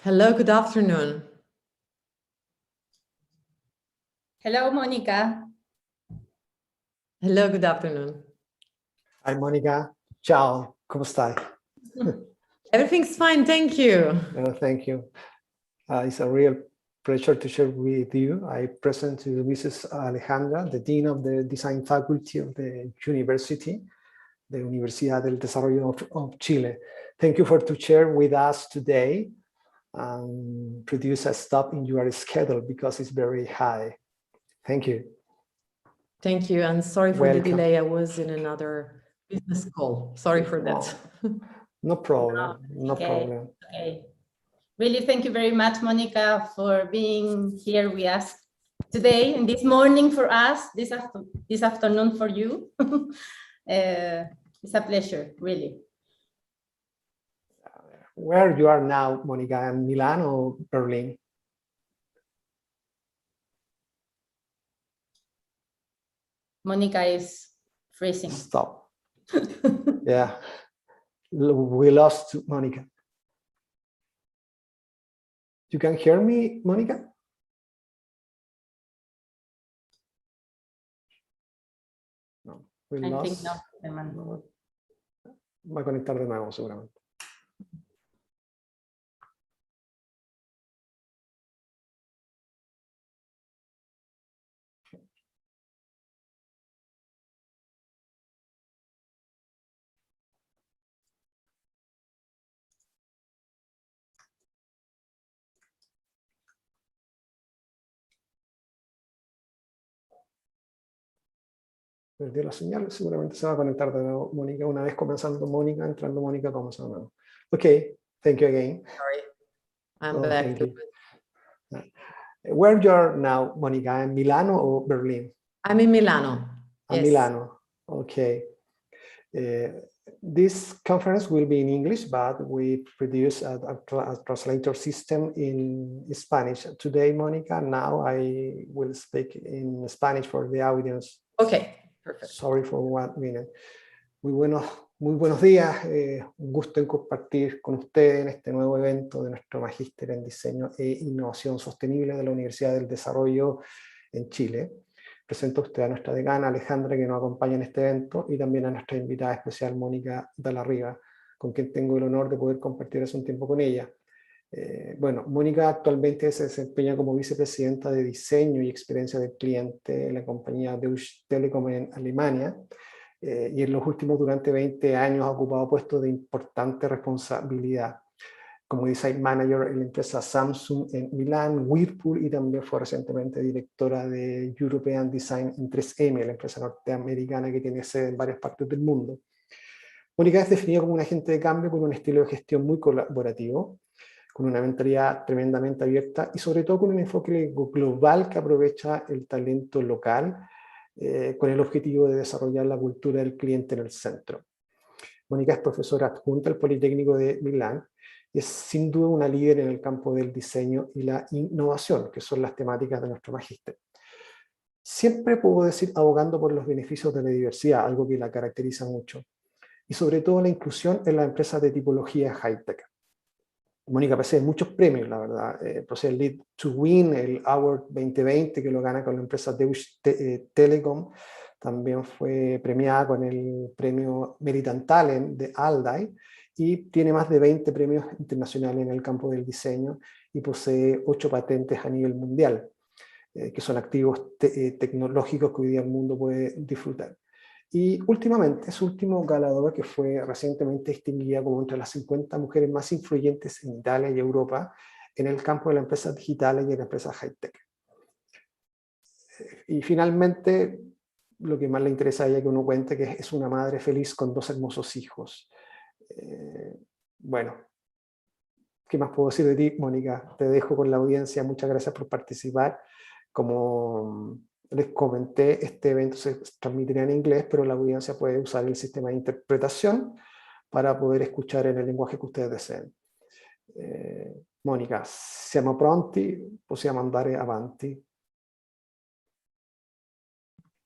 Hello, good afternoon. Hello, Monica. Hello, good afternoon. Hi, Monica. Ciao, ¿cómo estás? Everything's fine, thank you. Thank you. It's a real pleasure to share with you. I present to Mrs. Alejandra, the Dean of the Design Faculty of the University, the Universidad del Desarrollo of Chile. Thank you to share with us today and produce a stop in your schedule because it's very high. Thank you. Thank you, and sorry for Welcome. the delay. I was in another business call. Sorry for that. No problem, no problem. Okay. Really, thank you very much, Monica, for being here with us today and this morning for us, this afternoon for you. It's a pleasure, really. Where you are now, Monica, in Milan or Berlin? Monica is freezing. Stop. Yeah, we lost Monica. You can hear me, Monica? No, we lost. Think no. Va a conectar de nuevo, seguramente. Perdió la señal, seguramente se va a conectar de nuevo Mónica, una vez comenzando Mónica, entrando Mónica, comenzando de nuevo. Okay, thank you again. Sorry, I'm back. Thank you. Where you are now, Mónica, in Milano or Berlin? I'm in Milano. Yes. Milano, okay. This conference will be in English, but we produce a translator system in Spanish. Today, Mónica, now I will speak in Spanish for the audience. Okay. Perfect. Sorry for 1 minute. Muy buenos días. Un gusto en compartir con ustedes en este nuevo evento de nuestro Magíster en Diseño e Innovación Sostenible de la Universidad del Desarrollo en Chile. Presento a usted a nuestra decana Alejandra, que nos acompaña en este evento, y también a nuestra invitada especial Mónica Dalarriba, con quien tengo el honor de poder compartir hace un tiempo con ella. Bueno, Mónica actualmente se desempeña como vicepresidenta de Diseño y Experiencia del Cliente en la compañía Deutsche Telekom en Alemania, y en los últimos durante 20 años ha ocupado puestos de importante responsabilidad como Design Manager en la empresa Samsung en Milán, Whirlpool, y también fue recientemente directora de European Design en 3M, la empresa norteamericana que tiene sede en varias partes del mundo. Mónica es definida como un agente de cambio con un estilo de gestión muy colaborativo, con una mentalidad tremendamente abierta y sobre todo con un enfoque global que aprovecha el talento local con el objetivo de desarrollar la cultura del cliente en el centro. Mónica es profesora adjunta al Politécnico de Milán y es sin duda una líder en el campo del diseño y la innovación, que son las temáticas de nuestro magíster. Siempre puedo decir abogando por los beneficios de la diversidad, algo que la caracteriza mucho, y sobre todo la inclusión en las empresas de tipología high-tech. Mónica posee muchos premios, la verdad. Posee el Lead to Win, el Award 2020, que lo gana con la empresa Deutsche Telekom. También fue premiada con el premio Meritant Talent de Aldai y tiene más de 20 premios internacionales en el campo del diseño y posee 8 patentes a nivel mundial, que son activos tecnológicos que hoy día el mundo puede disfrutar. Y últimamente, su último galardón, que fue recientemente distinguida como entre las 50 mujeres más influyentes en Italia y Europa en el campo de las empresas digitales y en las empresas high-tech. Y finalmente, lo que más le interesa a ella que uno cuente, que es una madre feliz con 2 hermosos hijos. Bueno, ¿qué más puedo decir de ti, Mónica? Te dejo con la audiencia. Muchas gracias por participar. Como les comenté, este evento se transmitirá en inglés, pero la audiencia puede usar el sistema de interpretación para poder escuchar en el lenguaje que ustedes deseen. Mónica, siamo pronti? Possiamo andare avanti?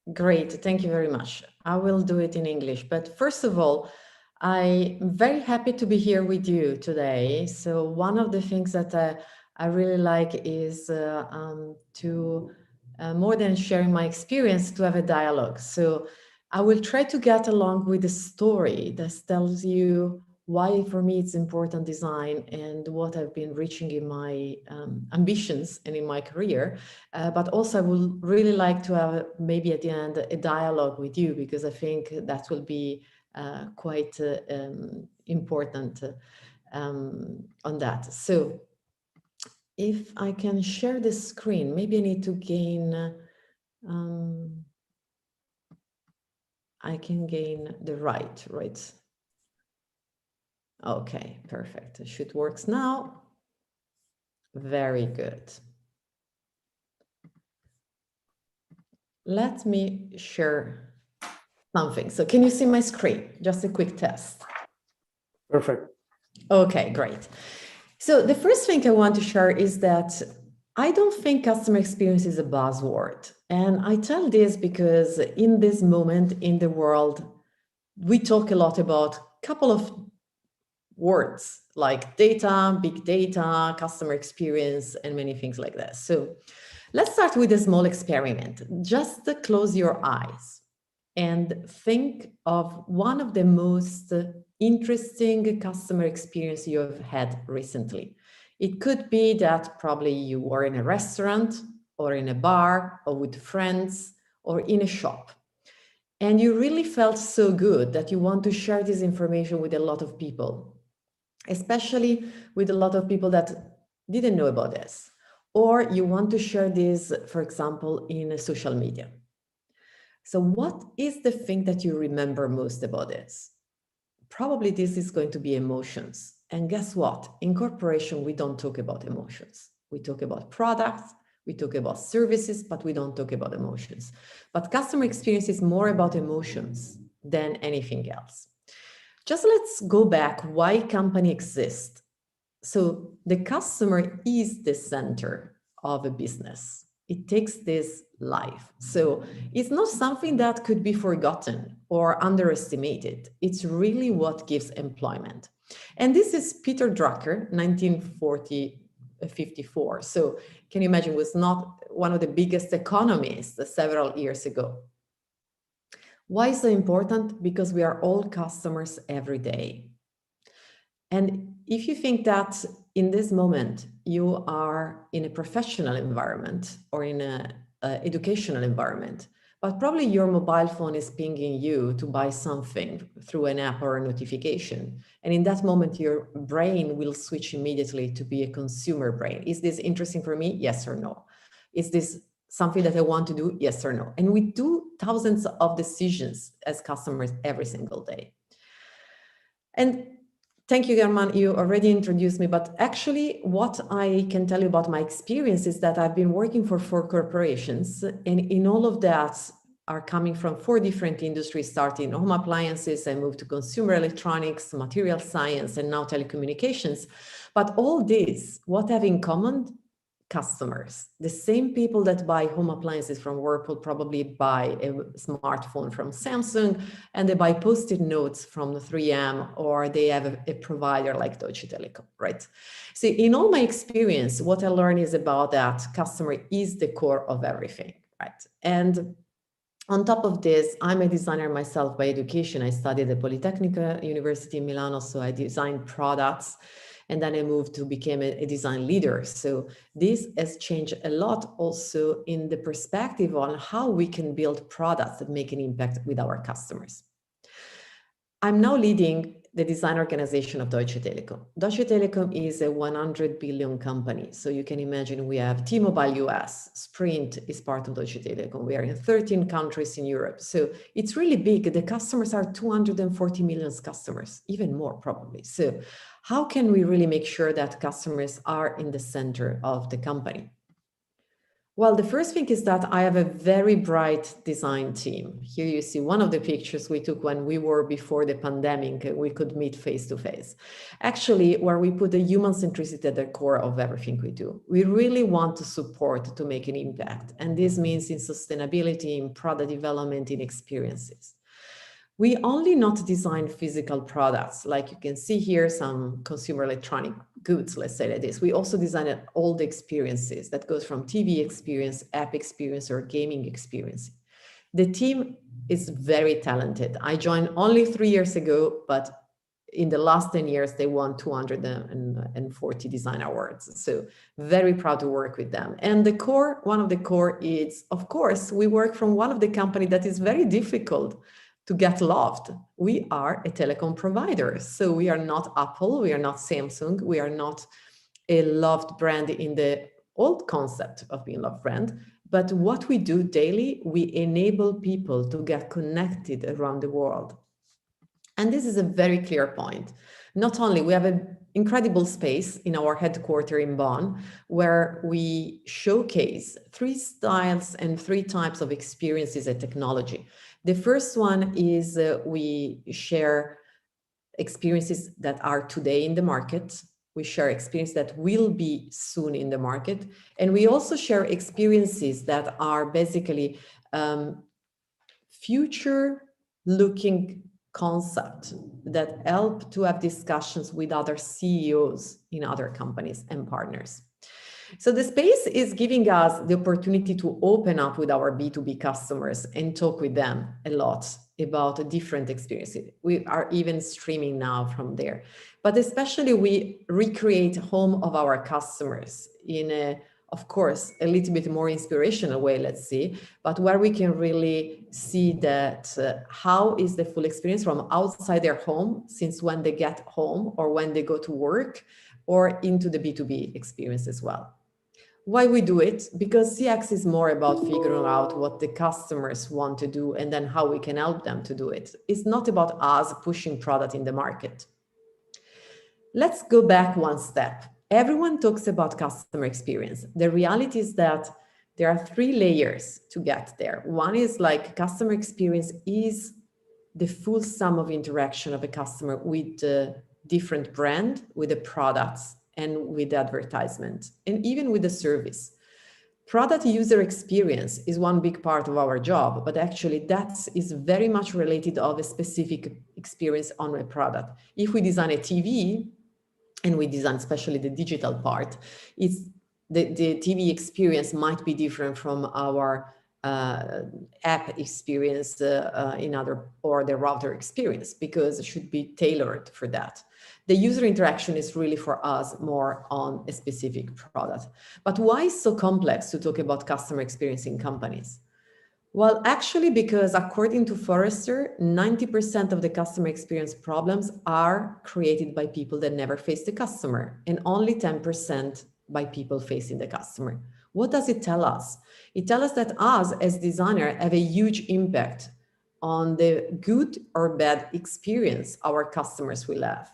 Great, thank you very much. I will do it in English, but first of all, I'm very happy to be here with you today. So one of the things that I really like is to, more than sharing my experience, to have a dialogue. So I will try to get along with the story that tells you why for me it's important design and what I've been reaching in my ambitions and in my career. But also I would really like to have maybe at the end a dialogue with you, because I think that will be quite important on that. So if I can share the screen, maybe I need to gain, I can gain the right. Okay, perfect. It should work now. Very good. Let me share something. So can you see my screen? Just a quick test. Perfect. Okay, great. So the first thing I want to share is that I don't think customer experience is a buzzword. And I tell this because in this moment in the world, we talk a lot about a couple of words like data, big data, customer experience, and many things like that. So let's start with a small experiment. Just close your eyes and think of one of the most interesting customer experience you have had recently. It could be that probably you were in a restaurant or in a bar or with friends or in a shop. And you really felt so good that you want to share this information with a lot of people, especially with a lot of people that didn't know about this. Or you want to share this, for example, in social media. So what is the thing that you remember most about this? Probably this is going to be emotions. And guess what? In corporation, we don't talk about emotions. We talk about products, we talk about services, but we don't talk about emotions. But customer experience is more about emotions than anything else. Just let's go back why company exists. So the customer is the center of a business. It takes this life. So it's not something that could be forgotten or underestimated. It's really what gives employment. And this is Peter Drucker, 1954. So can you imagine, was not one of the biggest economists several years ago. Why is so important? Because we are all customers every day. And if you think that in this moment you are in a professional environment or in an educational environment, but probably your mobile phone is pinging you to buy something through an app or a notification. And in that moment, your brain will switch immediately to be a consumer brain. Is this interesting for me? Yes or no? Is this something that I want to do? Yes or no? And we do thousands of decisions as customers every single day. And thank you, German. You already introduced me, but actually what I can tell you about my experience is that I've been working for 4 corporations, and in all of that are coming from 4 different industries, starting home appliances, I moved to consumer electronics, material science, and now telecommunications. But all this, what have in common? Customers. The same people that buy home appliances from Whirlpool probably buy a smartphone from Samsung, and they buy Post-it notes from 3M, or they have a provider like Deutsche Telekom, right? So in all my experience, what I learned is about that customer is the core of everything, right? And on top of this, I'm a designer myself by education. I studied at Politecnica University in Milano, so I designed products. And then I moved to become a design leader. So this has changed a lot also in the perspective on how we can build products that make an impact with our customers. I'm now leading the design organization of Deutsche Telekom. Deutsche Telekom is a 100 billion company. So you can imagine we have T-Mobile US, Sprint is part of Deutsche Telekom. We are in 13 countries in Europe. So it's really big. The customers are 240 million customers, even more probably. So how can we really make sure that customers are in the center of the company? Well, the first thing is that I have a very bright design team. Here you see one of the pictures we took when we were before the pandemic, we could meet face to face. Actually, where we put the human centricity at the core of everything we do. We really want to support to make an impact. And this means in sustainability, in product development, in experiences. We only not design physical products, like you can see here, some consumer electronic goods, let's say like this. We also design all the experiences that goes from TV experience, app experience, or gaming experience. The team is very talented. I joined only 3 years ago, but in the last 10 years, they won 240 design awards. So very proud to work with them. And the core, one of the core is, of course, we work from one of the company that is very difficult to get loved. We are a telecom provider. So we are not Apple, we are not Samsung, we are not a loved brand in the old concept of being loved brand. But what we do daily, we enable people to get connected around the world. And this is a very clear point. Not only we have an incredible space in our headquarters in Bonn, where we showcase 3 styles and 3 types of experiences and technology. The first one is we share experiences that are today in the market. We share experiences that will be soon in the market. And we also share experiences that are basically future-looking concept that help to have discussions with other CEOs in other companies and partners. So the space is giving us the opportunity to open up with our B2B customers and talk with them a lot about different experiences. We are even streaming now from there, but especially we recreate home of our customers in a, of course, a little bit more inspirational way, let's see, but where we can really see that how is the full experience from outside their home, since when they get home or when they go to work, or into the B2B experience as well. Why we do it? Because CX is more about figuring out what the customers want to do and then how we can help them to do it. It's not about us pushing product in the market. Let's go back one step. Everyone talks about customer experience. The reality is that there are 3 layers to get there. One is like customer experience is the full sum of interaction of a customer with the different brand, with the products, and with the advertisement, and even with the service. Product user experience is one big part of our job, but actually that is very much related of a specific experience on a product. If we design a TV, and we design especially the digital part, it's the TV experience might be different from our app experience in other, or the router experience, because it should be tailored for that. The user interaction is really for us more on a specific product. But why is it so complex to talk about customer experience in companies? Well, actually, because according to Forrester, 90% of the customer experience problems are created by people that never face the customer, and only 10% by people facing the customer. What does it tell us? It tells us that us as designers have a huge impact on the good or bad experience our customers will have.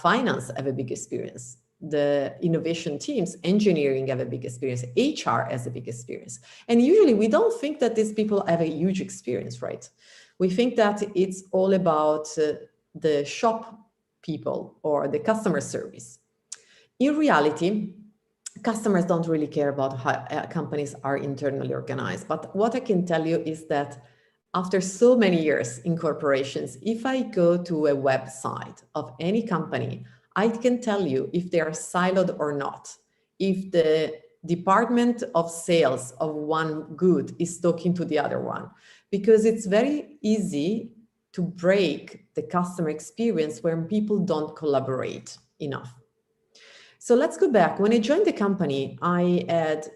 Finance have a big experience. The innovation teams, engineering have a big experience. HR has a big experience. And usually we don't think that these people have a huge experience, right? We think that it's all about the shop people or the customer service. In reality, customers don't really care about how companies are internally organized. But what I can tell you is that after so many years in corporations, if I go to a website of any company, I can tell you if they are siloed or not, if the department of sales of one good is talking to the other one, because it's very easy to break the customer experience when people don't collaborate enough. So let's go back. When I joined the company, I had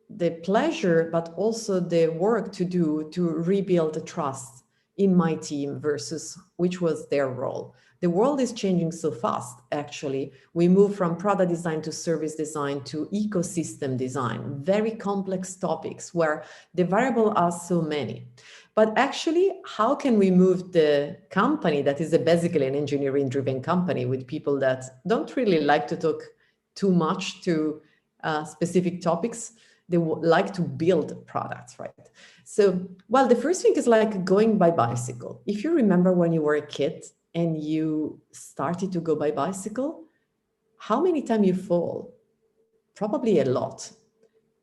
the pleasure, but also the work to do to rebuild the trust in my team versus which was their role. The world is changing so fast, actually. We move from product design to service design to ecosystem design, very complex topics where the variables are so many. But actually, how can we move the company that is basically an engineering-driven company with people that don't really like to talk too much to specific topics? They like to build products, right? So, well, the first thing is like going by bicycle. If you remember when you were a kid and you started to go by bicycle, how many times you fall? Probably a lot,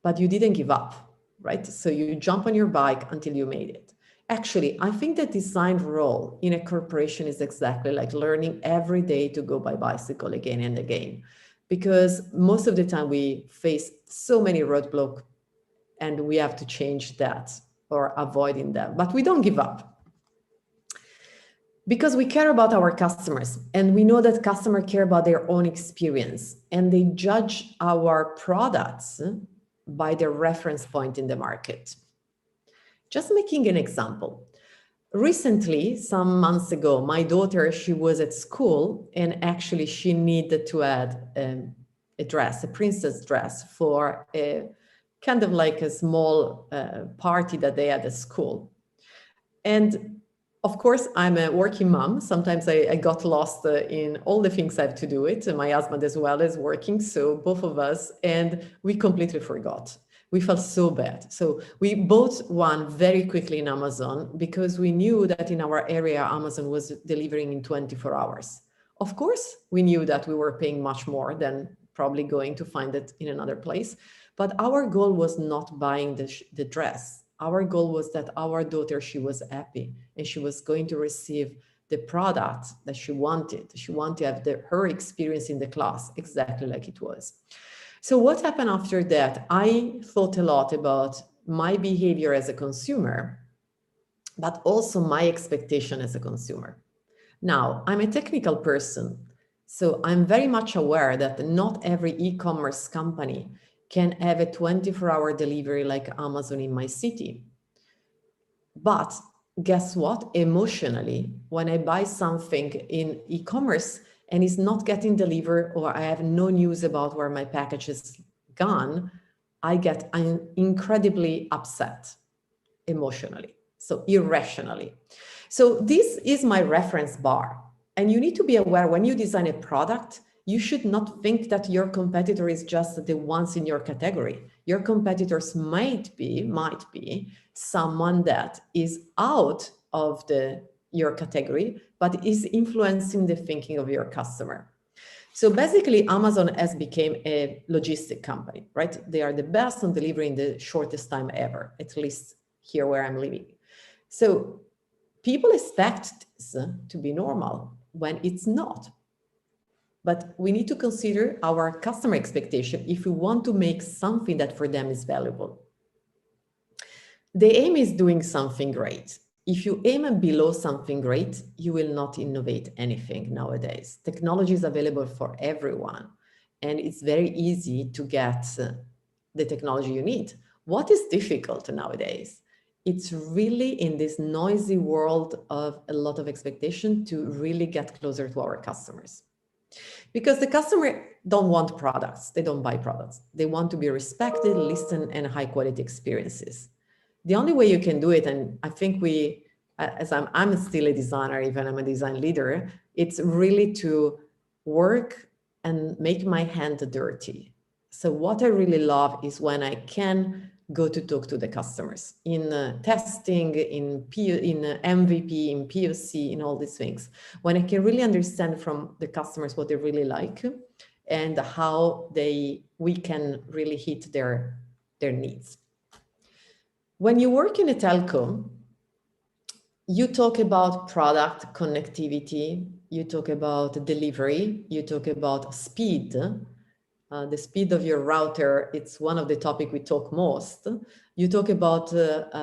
but you didn't give up, right? So you jump on your bike until you made it. Actually, I think the design role in a corporation is exactly like learning every day to go by bicycle again and again, because most of the time we face so many roadblocks and we have to change that or avoiding them, but we don't give up. Because we care about our customers and we know that customers care about their own experience and they judge our products by their reference point in the market. Just making an example. Recently, some months ago, my daughter, she was at school and actually she needed to add a dress, a princess dress for a kind of like a small party that they had at school. And of course, I'm a working mom. Sometimes I got lost in all the things I have to do it. And my husband as well is working, so both of us, and we completely forgot. We felt so bad. So we bought one very quickly in Amazon because we knew that in our area, Amazon was delivering in 24 hours. Of course, we knew that we were paying much more than probably going to find it in another place. But our goal was not buying the dress. Our goal was that our daughter, she was happy and she was going to receive the product that she wanted. She wanted to have her experience in the class exactly like it was. So what happened after that? I thought a lot about my behavior as a consumer, but also my expectation as a consumer. Now, I'm a technical person, so I'm very much aware that not every e-commerce company can have a 24-hour delivery like Amazon in my city. But guess what? Emotionally, when I buy something in e-commerce and it's not getting delivered or I have no news about where my package is gone, I'm incredibly upset emotionally, so irrationally. So this is my reference bar. And you need to be aware when you design a product, you should not think that your competitor is just the ones in your category. Your competitors might be someone that is out of your category, but is influencing the thinking of your customer. So basically, Amazon has become a logistic company, right? They are the best on delivering the shortest time ever, at least here where I'm living. So people expect this to be normal when it's not. But we need to consider our customer expectation if we want to make something that for them is valuable. The aim is doing something great. If you aim below something great, you will not innovate anything nowadays. Technology is available for everyone, and it's very easy to get the technology you need. What is difficult nowadays? It's really in this noisy world of a lot of expectation to really get closer to our customers. Because the customer don't want products, they don't buy products. They want to be respected, listened, and high quality experiences. The only way you can do it, and I think as I'm still a designer, even I'm a design leader, it's really to work and make my hand dirty. So what I really love is when I can go to talk to the customers in testing, in MVP, in POC, in all these things. When I can really understand from the customers what they really like and how we can really hit their needs. When you work in a telco, you talk about product connectivity, you talk about delivery, you talk about speed. The speed of your router, it's one of the topics we talk most. You talk about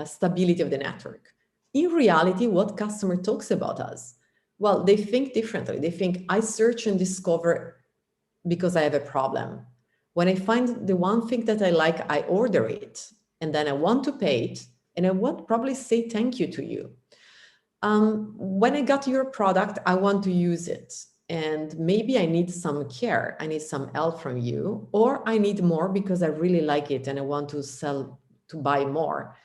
stability of the network. In reality, what customer talks about us? Well, they think differently. They think, I search and discover because I have a problem. When I find the one thing that I like, I order it. And then I want to pay it. And I want probably say thank you to you. When I got your product, I want to use it. And maybe I need some care, I need some help from you, or I need more because I really like it and I want to buy more.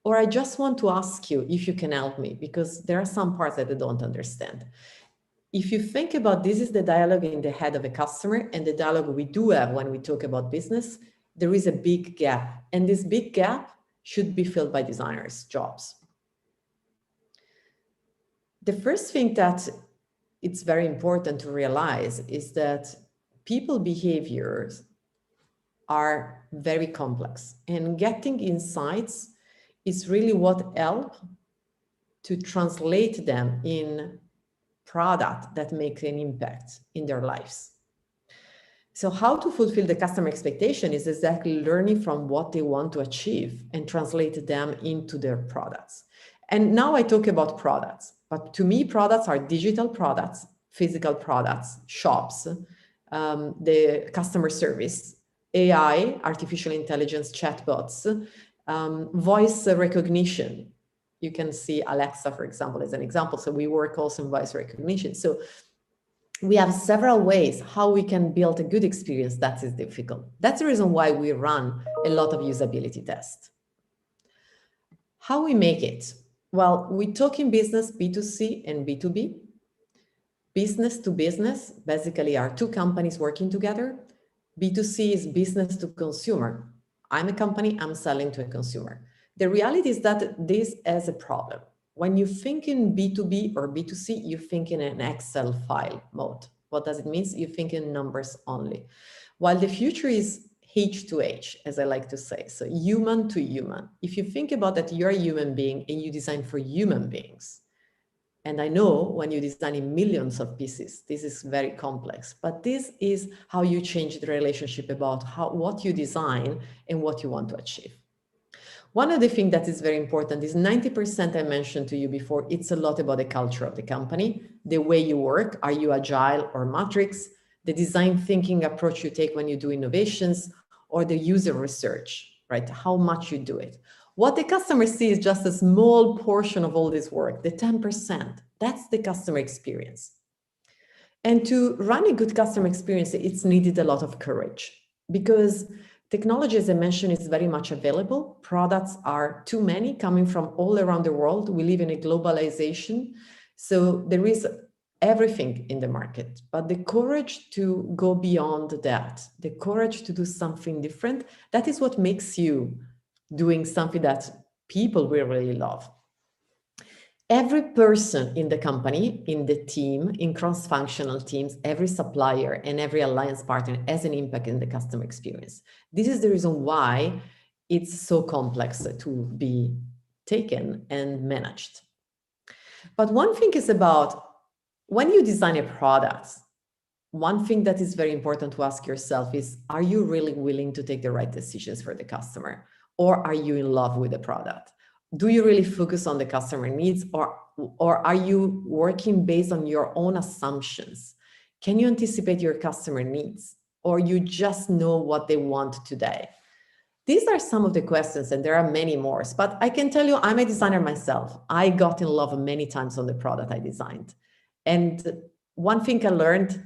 Or I just want to ask you if you can help me because there are some parts that I don't understand. If you think about this is the dialogue in the head of a customer and the dialogue we do have when we talk about business, there is a big gap. And this big gap should be filled by designers' jobs. The first thing that it's very important to realize is that people behaviors are very complex and getting insights is really what help to translate them in product that make an impact in their lives. So how to fulfill the customer expectation is exactly learning from what they want to achieve and translate them into their products. And now I talk about products, but to me, products are digital products, physical products, shops, the customer service, AI, artificial intelligence, chatbots, voice recognition. You can see Alexa, for example, as an example. So we work also in voice recognition. So we have several ways how we can build a good experience that is difficult. That's the reason why we run a lot of usability tests. How we make it? Well, we talk in business B2C and B2B. Business to business basically are two companies working together. B2C is business to consumer. I'm a company, I'm selling to a consumer. The reality is that this is a problem. When you think in B2B or B2C, you think in an Excel file mode. What does it mean? You think in numbers only. While the future is H to H, as I like to say, so human to human. If you think about that, you're a human being and you design for human beings. And I know when you design in millions of pieces, this is very complex, but this is how you change the relationship about what you design and what you want to achieve. One of the things that is very important is 90% I mentioned to you before, it's a lot about the culture of the company, the way you work, are you agile or matrix, the design thinking approach you take when you do innovations, or the user research, right? How much you do it. What the customer sees is just a small portion of all this work, the 10%, that's the customer experience. And to run a good customer experience, it's needed a lot of courage because technology, as I mentioned, is very much available. Products are too many coming from all around the world. We live in a globalization. So there is everything in the market, but the courage to go beyond that, the courage to do something different, that is what makes you doing something that people will really love. Every person in the company, in the team, in cross-functional teams, every supplier and every alliance partner has an impact in the customer experience. This is the reason why it's so complex to be taken and managed. But one thing is about when you design a product, one thing that is very important to ask yourself is, are you really willing to take the right decisions for the customer? Or are you in love with the product? Do you really focus on the customer needs, or are you working based on your own assumptions? Can you anticipate your customer needs, or you just know what they want today? These are some of the questions, and there are many more, but I can tell you I'm a designer myself. I got in love many times on the product I designed. And one thing I learned,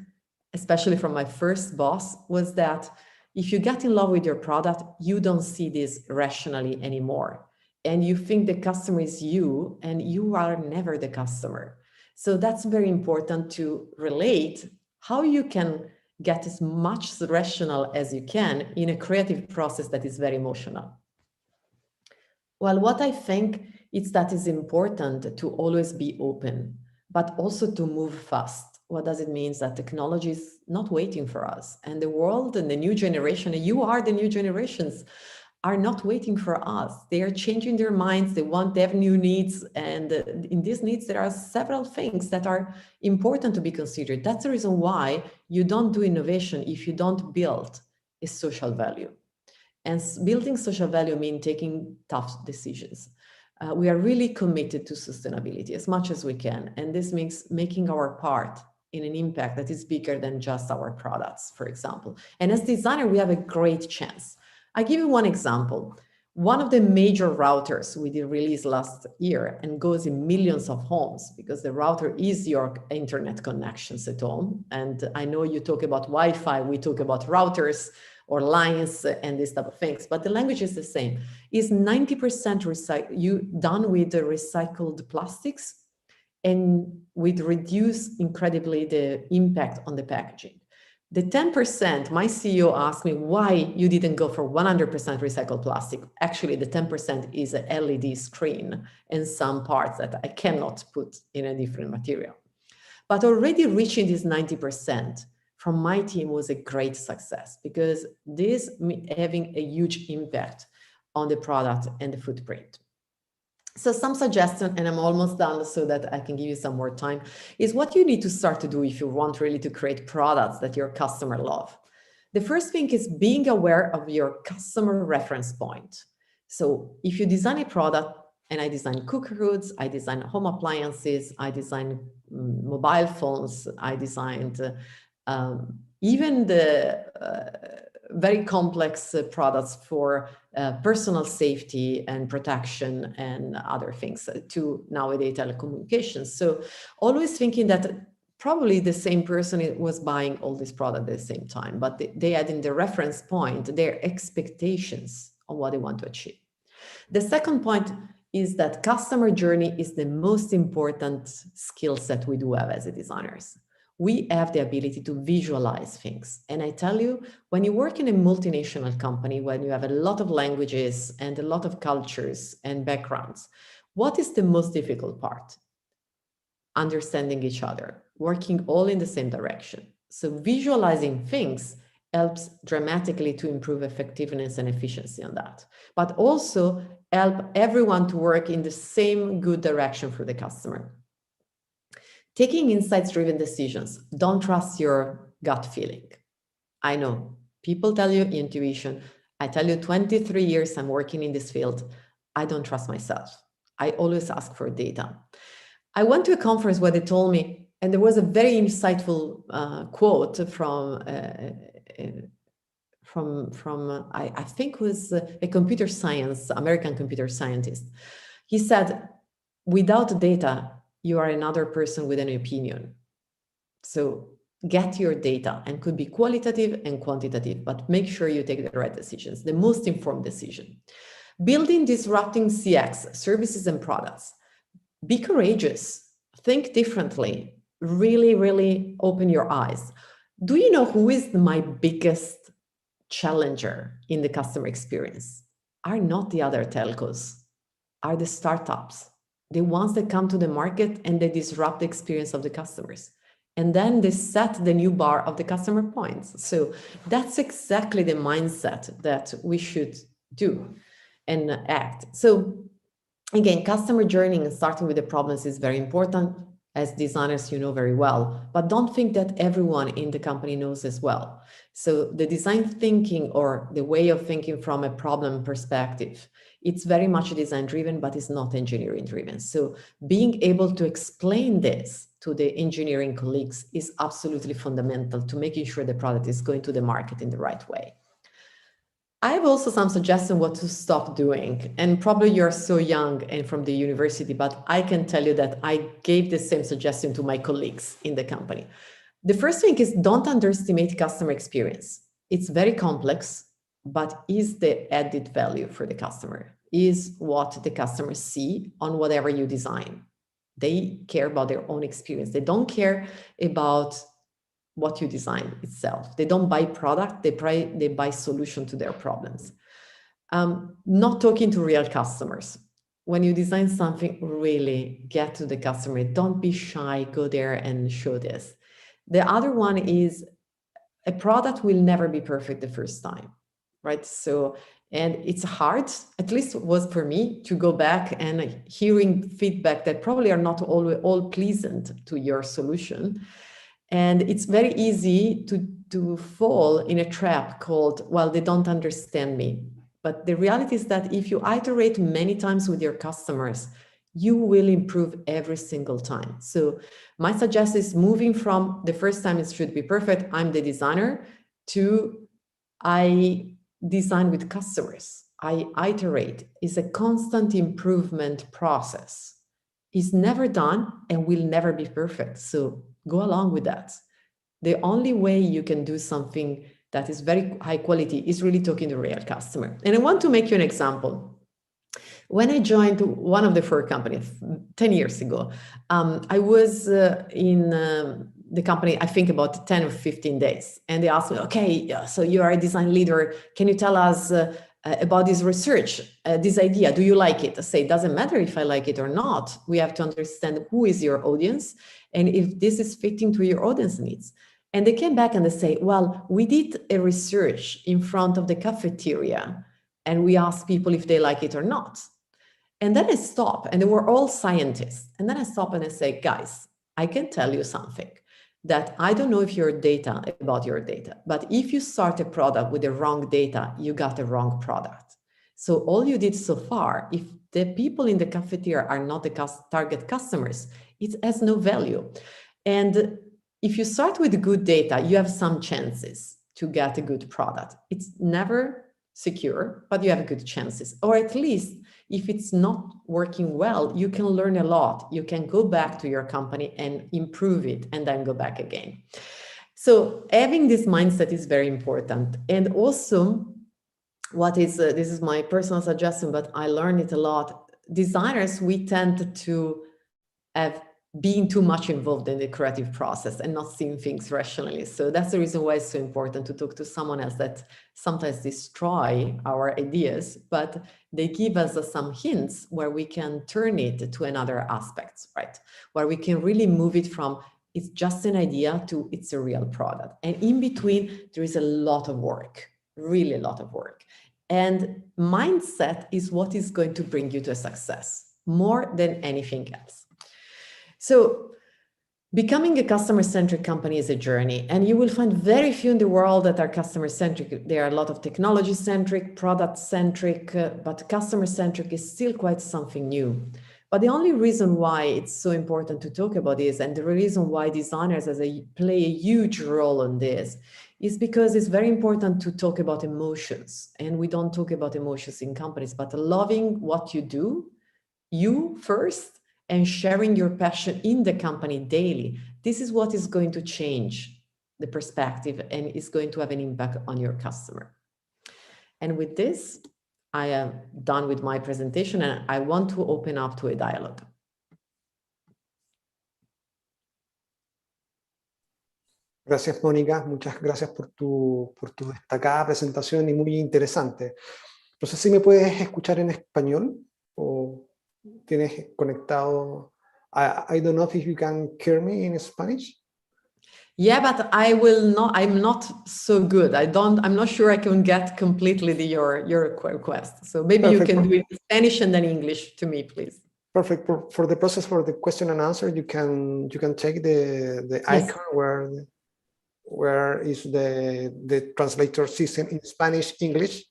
especially from my first boss, was that if you get in love with your product, you don't see this rationally anymore. And you think the customer is you, and you are never the customer. So that's very important to relate how you can get as much rational as you can in a creative process that is very emotional. Well, what I think is that it's important to always be open, but also to move fast. What does it mean? That technology is not waiting for us, and the world and the new generation, and you are the new generations, are not waiting for us. They are changing their minds. They have new needs. And in these needs, there are several things that are important to be considered. That's the reason why you don't do innovation if you don't build a social value. And building social value means taking tough decisions. We are really committed to sustainability as much as we can. And this means making our part in an impact that is bigger than just our products, for example. And as designer, we have a great chance. I give you one example. One of the major routers we did release last year and goes in millions of homes, because the router is your internet connections at home. And I know you talk about Wi-Fi, we talk about routers or lines and this type of things, but the language is the same. Is 90% done with the recycled plastics and with reduce incredibly the impact on the packaging. The 10%, my CEO asked me why you didn't go for 100% recycled plastic. Actually, the 10% is an LED screen and some parts that I cannot put in a different material. But already reaching this 90% from my team was a great success, because this having a huge impact on the product and the footprint. So some suggestion, and I'm almost done so that I can give you some more time, is what you need to start to do if you want really to create products that your customer love. The first thing is being aware of your customer reference point. So if you design a product, and I design cooker hoods, I design home appliances, I design mobile phones, I designed even the very complex products for personal safety and protection and other things to nowadays telecommunications. So always thinking that probably the same person was buying all these products at the same time, but they had in the reference point their expectations on what they want to achieve. The second point is that customer journey is the most important skill set we do have as designers. We have the ability to visualize things. And I tell you, when you work in a multinational company, when you have a lot of languages and a lot of cultures and backgrounds, what is the most difficult part? Understanding each other, working all in the same direction. So visualizing things helps dramatically to improve effectiveness and efficiency on that, but also help everyone to work in the same good direction for the customer. Taking insights-driven decisions. Don't trust your gut feeling. I know people tell you intuition. I tell you 23 years I'm working in this field. I don't trust myself. I always ask for data. I went to a conference where they told me, and there was a very insightful quote from I think was a computer science, American computer scientist. He said, without data, you are another person with an opinion. So get your data, and could be qualitative and quantitative, but make sure you take the right decisions, the most informed decision. Building disrupting CX, services and products. Be courageous, think differently, really, really open your eyes. Do you know who is my biggest challenger in the customer experience? Are not the other telcos, are the startups, the ones that come to the market and they disrupt the experience of the customers. And then they set the new bar of the customer points. So that's exactly the mindset that we should do and act. So again, customer journey and starting with the problems is very important. As designers, you know very well, but don't think that everyone in the company knows as well. So the design thinking, or the way of thinking from a problem perspective, it's very much design driven, but it's not engineering driven. So being able to explain this to the engineering colleagues is absolutely fundamental to making sure the product is going to the market in the right way. I have also some suggestions what to stop doing, and probably you're so young and from the university, but I can tell you that I gave the same suggestion to my colleagues in the company. The first thing is, don't underestimate customer experience. It's very complex, but is the added value for the customer, is what the customers see on whatever you design. They care about their own experience. They don't care about what you design itself. They don't buy product, they buy solution to their problems. Not talking to real customers. When you design something, really get to the customer. Don't be shy, go there and show this. The other one is, a product will never be perfect the first time, right? So, and it's hard, at least it was for me, to go back and hearing feedback that probably are not all pleasant to your solution. And it's very easy to fall in a trap called, well, they don't understand me. But the reality is that if you iterate many times with your customers, you will improve every single time. So my suggestion is moving from the first time it should be perfect, I'm the designer, to I design with customers. I iterate. It's a constant improvement process. It's never done and will never be perfect. So go along with that. The only way you can do something that is very high quality is really talking to a real customer. And I want to make you an example. When I joined one of the 4 companies 10 years ago, I was in the company, I think about 10 or 15 days. And they asked me, okay, so you are a design leader. Can you tell us about this research, this idea? Do you like it? I say, it doesn't matter if I like it or not. We have to understand who is your audience and if this is fitting to your audience needs. And they came back and they say, well, we did a research in front of the cafeteria and we asked people if they like it or not. And then I stop, and they were all scientists. And then I stop and I say, guys, I can tell you something, that I don't know if your data about your data, but if you start a product with the wrong data, you got a wrong product. So all you did so far, if the people in the cafeteria are not the target customers, it has no value. And if you start with good data, you have some chances to get a good product. It's never secure, but you have good chances. Or at least if it's not working well, you can learn a lot. You can go back to your company and improve it and then go back again. So having this mindset is very important. And also, what is, this is my personal suggestion, but I learned it a lot. Designers, we tend to have being too much involved in the creative process and not seeing things rationally. So that's the reason why it's so important to talk to someone else that sometimes destroy our ideas, but they give us some hints where we can turn it to another aspects, right? Where we can really move it from it's just an idea to it's a real product. And in between, there is a lot of work, really a lot of work. And mindset is what is going to bring you to success more than anything else. So becoming a customer-centric company is a journey, and you will find very few in the world that are customer-centric. There are a lot of technology-centric, product-centric, but customer-centric is still quite something new. But the only reason why it's so important to talk about this, and the reason why designers play a huge role in this, is because it's very important to talk about emotions. And we don't talk about emotions in companies, but loving what you do, you first, and sharing your passion in the company daily. This is what is going to change the perspective and is going to have an impact on your customer. And with this, I am done with my presentation and I want to open up to a dialogue. Gracias, Mónica. Muchas gracias por tu destacada presentación y muy interesante. No sé si me puedes escuchar en español o tienes conectado. I don't know if you can hear me in Spanish. Yeah, but I will not. I'm not so good. I'm not sure I can get completely your request. So maybe Perfect. You can do it in Spanish and then English to me, please. Perfect. For the process for the question and answer, you can take the Yes. icon where is the translator system in Spanish, English.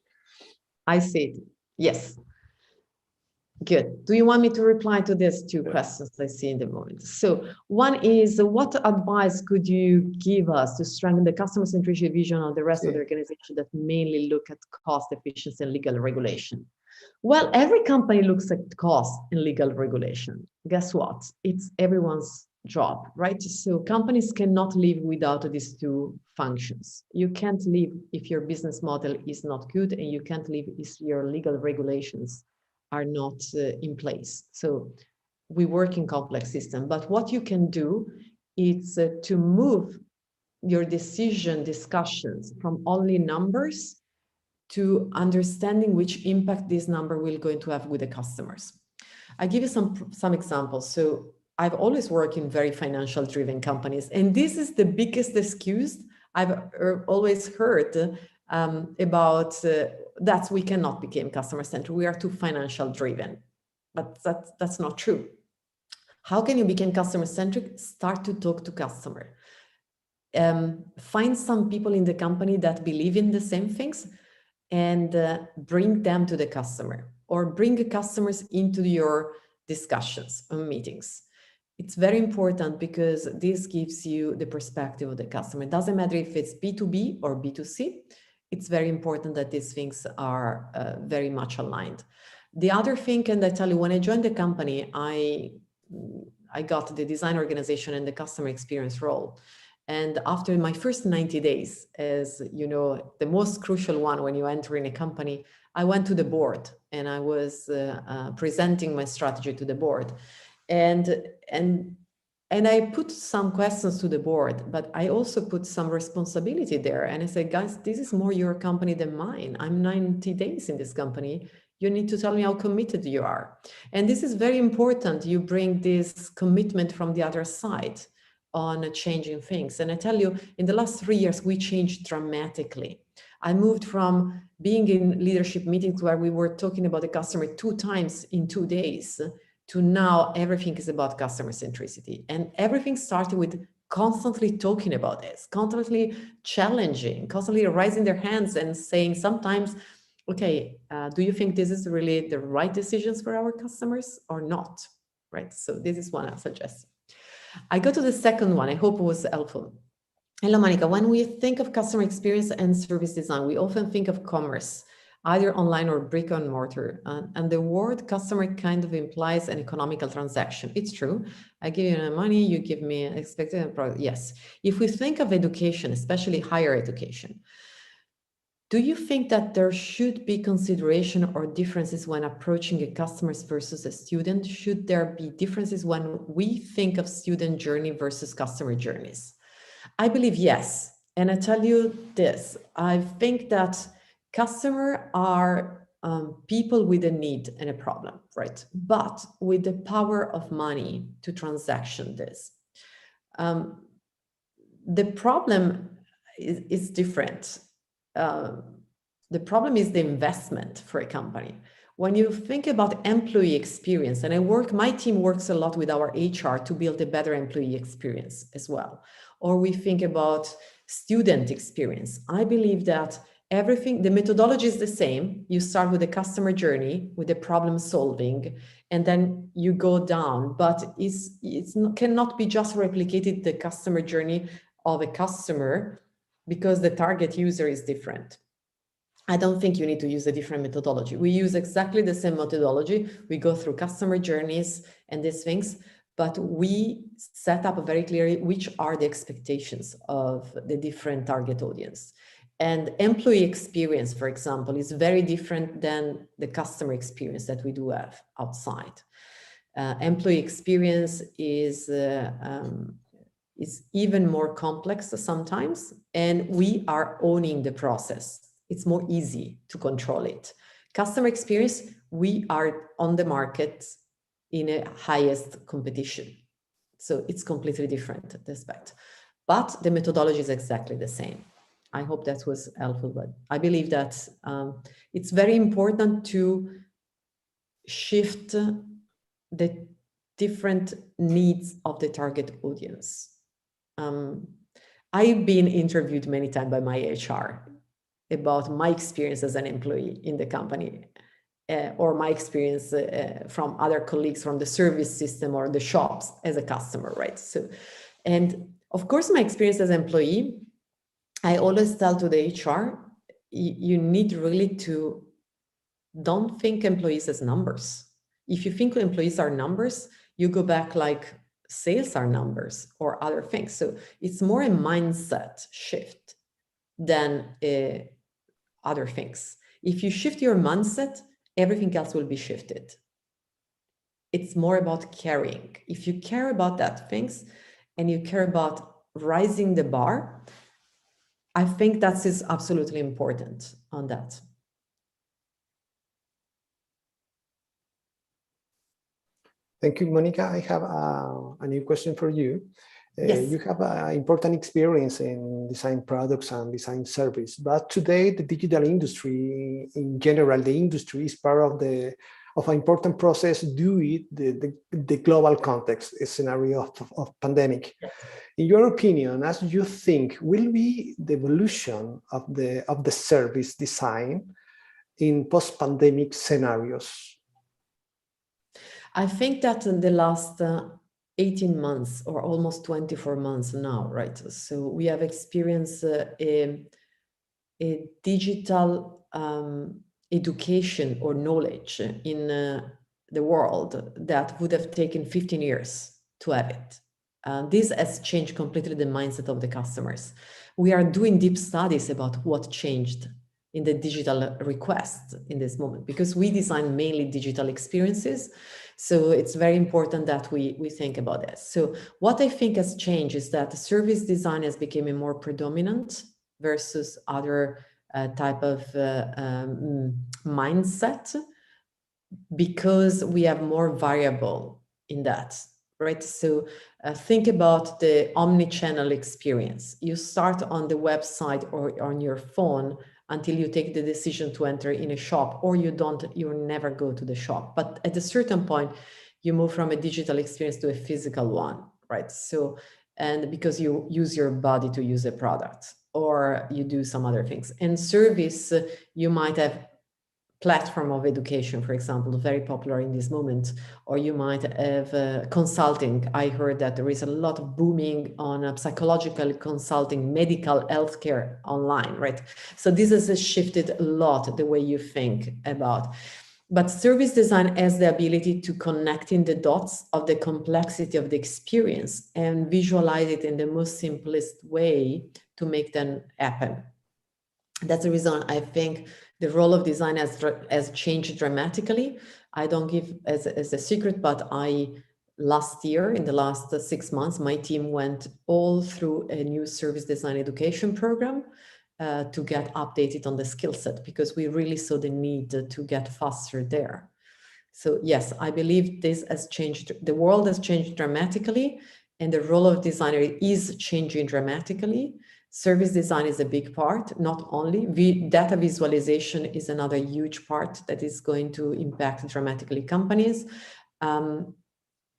I see it. Yes. Good. Do you want me to reply to these two questions I see in the moment? So one is, what advice could you give us to strengthen the customer centricity vision of the rest of the organization that mainly look at cost efficiency and legal regulation? Well, every company looks at cost and legal regulation. Guess what? It's everyone's job, right? So companies cannot live without these two functions. You can't live if your business model is not good, and you can't live if your legal regulations are not in place. So we work in complex systems, but what you can do is to move your decision discussions from only numbers to understanding which impact this number will going to have with the customers. I give you some examples. So I've always worked in very financial driven companies, and this is the biggest excuse I've always heard about that we cannot become customer centric. We are too financial driven, but that's not true. How can you become customer centric? Start to talk to customer. Find some people in the company that believe in the same things and bring them to the customer, or bring the customers into your discussions or meetings. It's very important because this gives you the perspective of the customer. It doesn't matter if it's B2B or B2C. It's very important that these things are very much aligned. The other thing, and I tell you, when I joined the company, I got the design organization and the customer experience role. And after my first 90 days, as you know, the most crucial one when you enter in a company, I went to the board and I was presenting my strategy to the board. And I put some questions to the board, but I also put some responsibility there. And I said, guys, this is more your company than mine. I'm 90 days in this company. You need to tell me how committed you are. And this is very important. You bring this commitment from the other side on changing things. And I tell you, in the last 3 years, we changed dramatically. I moved from being in leadership meetings where we were talking about the customer 2 times in 2 days to now everything is about customer centricity. And everything started with constantly talking about this, constantly challenging, constantly raising their hands and saying sometimes, okay, do you think this is really the right decisions for our customers or not? Right, so this is one I suggest. I go to the second one, I hope it was helpful. Hello, Monica. When we think of customer experience and service design, we often think of commerce, either online or brick and mortar. And the word customer kind of implies an economical transaction. It's true. I give you money, you give me an expected product. Yes. If we think of education, especially higher education, do you think that there should be consideration or differences when approaching a customer versus a student? Should there be differences when we think of student journey versus customer journeys? I believe yes. And I tell you this, I think that customers are people with a need and a problem, right? But with the power of money to transaction this. The problem is different. The problem is the investment for a company. When you think about employee experience, and my team works a lot with our HR to build a better employee experience as well. Or we think about student experience. I believe that the methodology is the same. You start with the customer journey, with the problem solving, and then you go down, but cannot be just replicated the customer journey of a customer because the target user is different. I don't think you need to use a different methodology. We use exactly the same methodology. We go through customer journeys and these things, but we set up very clearly which are the expectations of the different target audience. And employee experience, for example, is very different than the customer experience that we do have outside. Employee experience is even more complex sometimes, and we are owning the process. It's more easy to control it. Customer experience, we are on the market in a highest competition. So it's completely different aspect. But the methodology is exactly the same. I hope that was helpful, but I believe that it's very important to shift the different needs of the target audience. I've been interviewed many times by my HR about my experience as an employee in the company, or my experience from other colleagues from the service system or the shops as a customer, right? So, and of course, my experience as an employee, I always tell to the HR, you need really to don't think employees as numbers. If you think employees are numbers, you go back like sales are numbers or other things. So it's more a mindset shift than other things. If you shift your mindset, everything else will be shifted. It's more about caring. If you care about that things and you care about rising the bar, I think that is absolutely important on that. Thank you, Monica. I have a new question for you. Yes. You have an important experience in design products and design service, but today the digital industry, in general, the industry is part of an important process due to the global context, a scenario of pandemic. Yes. In your opinion, as you think, will be the evolution of the service design in post-pandemic scenarios? I think that in the last 18 months or almost 24 months now, right? So we have experienced a digital education or knowledge in the world that would have taken 15 years to have it. This has changed completely the mindset of the customers. We are doing deep studies about what changed in the digital request in this moment, because we design mainly digital experiences. So it's very important that we think about this. So what I think has changed is that service design has become more predominant versus other type of mindset, because we have more variable in that, right? So think about the omni-channel experience. You start on the website or on your phone until you take the decision to enter in a shop, or you never go to the shop. But at a certain point, you move from a digital experience to a physical one, right? So, and because you use your body to use a product, or you do some other things. And service, you might have platform of education, for example, very popular in this moment, or you might have consulting. I heard that there is a lot of booming on psychological consulting, medical healthcare online, right? So this has shifted a lot the way you think about. But service design has the ability to connect in the dots of the complexity of the experience and visualize it in the most simplest way to make them happen. That's the reason I think the role of design has changed dramatically. I don't give as a secret, but last year, in the last 6 months, my team went all through a new service design education program to get updated on the skill set, because we really saw the need to get faster there. So yes, I believe this has changed. The world has changed dramatically, and the role of designer is changing dramatically. Service design is a big part, not only. Data visualization is another huge part that is going to impact dramatically companies.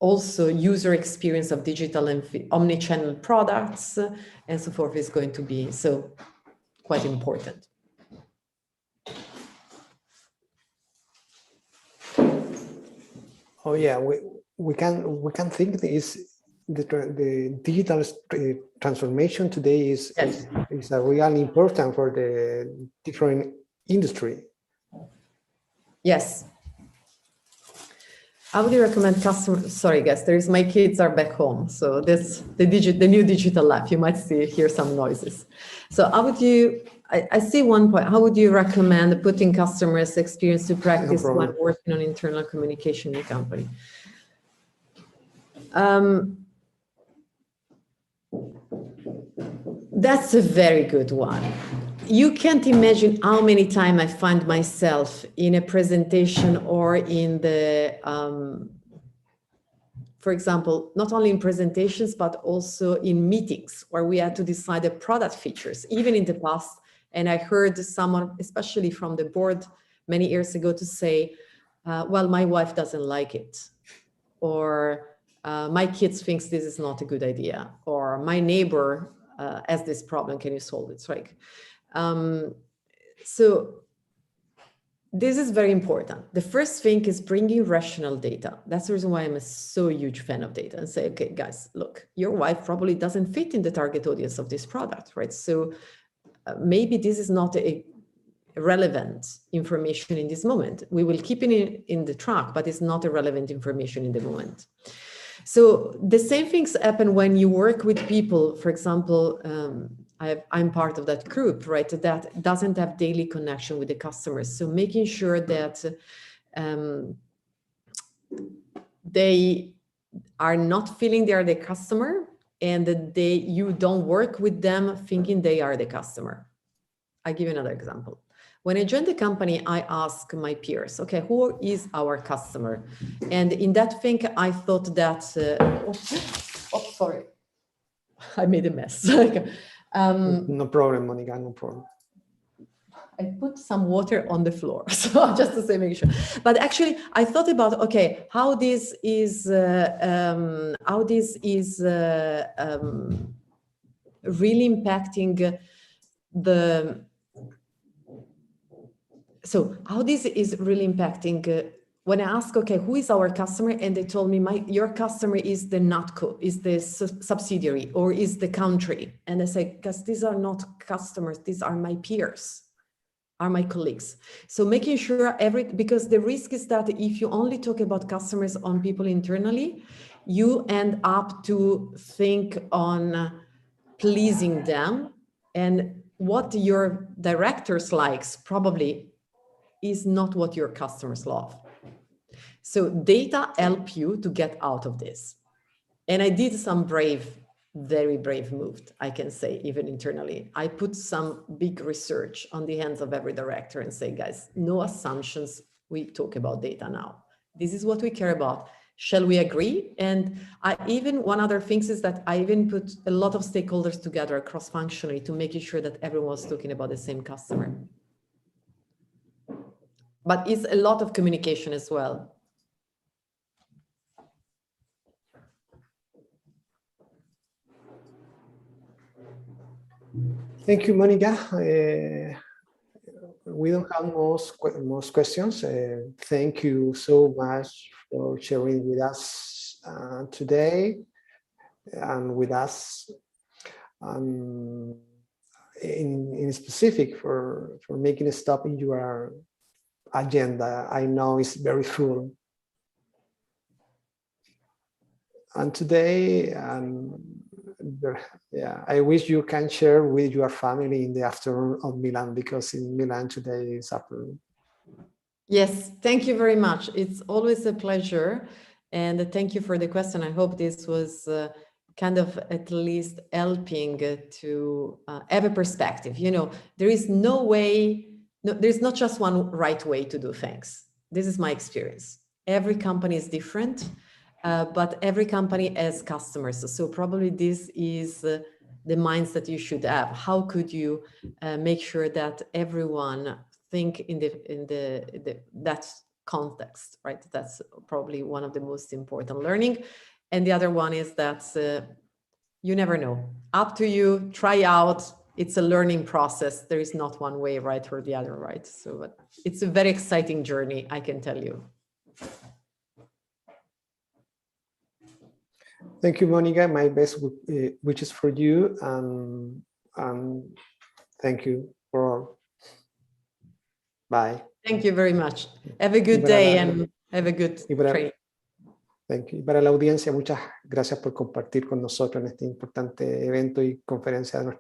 Also, user experience of digital and omni-channel products and so forth is going to be so quite important. Oh yeah, we can think the digital transformation today is a really important for the different industry. Yes. How would you recommend customers? Sorry, guys, my kids are back home, so that's the new digital lab. You might hear some noises. So how would you? I see one point. How would you recommend putting customers' experience to practice when working on internal communication in a company? That's a very good one. You can't imagine how many times I find myself in a presentation or in the, for example, not only in presentations, but also in meetings where we had to decide the product features, even in the past. And I heard someone, especially from the board many years ago, to say, well, my wife doesn't like it, or my kids thinks this is not a good idea, or my neighbor has this problem, can you solve it? Right? So this is very important. The first thing is bringing rational data. That's the reason why I'm a so huge fan of data, and say, okay, guys, look, your wife probably doesn't fit in the target audience of this product, right? So maybe this is not a relevant information in this moment. We will keep it in the track, but it's not a relevant information in the moment. So the same things happen when you work with people. For example, I'm part of that group, right, that doesn't have daily connection with the customers. So making sure that they are not feeling they are the customer, and that you don't work with them thinking they are the customer. I'll give you another example. When I joined the company, I asked my peers, okay, who is our customer? And in that thing, I thought that, sorry, I made a mess. No problem, Monica, no problem. I put some water on the floor, so just to say, make sure. But actually, I thought about, okay, how this is really impacting so how this is really impacting when I ask, okay, who is our customer? And they told me, your customer is the NATCO, is the subsidiary, or is the country. And I say, because these are not customers, these are my peers, are my colleagues. So making sure because the risk is that if you only talk about customers on people internally, you end up to think on pleasing them, and what your directors likes probably is not what your customers love. So data help you to get out of this. And I did some very brave moves, I can say, even internally. I put some big research on the hands of every director and say, guys, no assumptions. We talk about data now. This is what we care about. Shall we agree? And one other thing is that I even put a lot of stakeholders together cross-functionally to making sure that everyone was talking about the same customer. but it's a lot of communication as well. Thank you, Monica. We don't have most questions. Thank you so much for sharing with us today and with us in specific for making a stop in your agenda. I know it's very full. And today, I wish you can share with your family in the afternoon of Milan, because in Milan today is afternoon. Yes, thank you very much. It's always a pleasure. And thank you for the question. I hope this was kind of at least helping to have a perspective. You know, there is there's not just one right way to do things. This is my experience. Every company is different. But every company has customers. So probably this is the mindset you should have. How could you make sure that everyone think in that context, right? That's probably one of the most important learning. And the other one is that you never know. Up to you, try out. It's a learning process. There is not one way, right, or the other, right? So it's a very exciting journey, I can tell you. Thank you, Monica. My best wishes for you, and thank you for all. Bye. Thank you very much. Have a good day and have a good training. Thank you. Y para la audiencia, muchas gracias por compartir con nosotros en este importante evento y conferencia de nuestra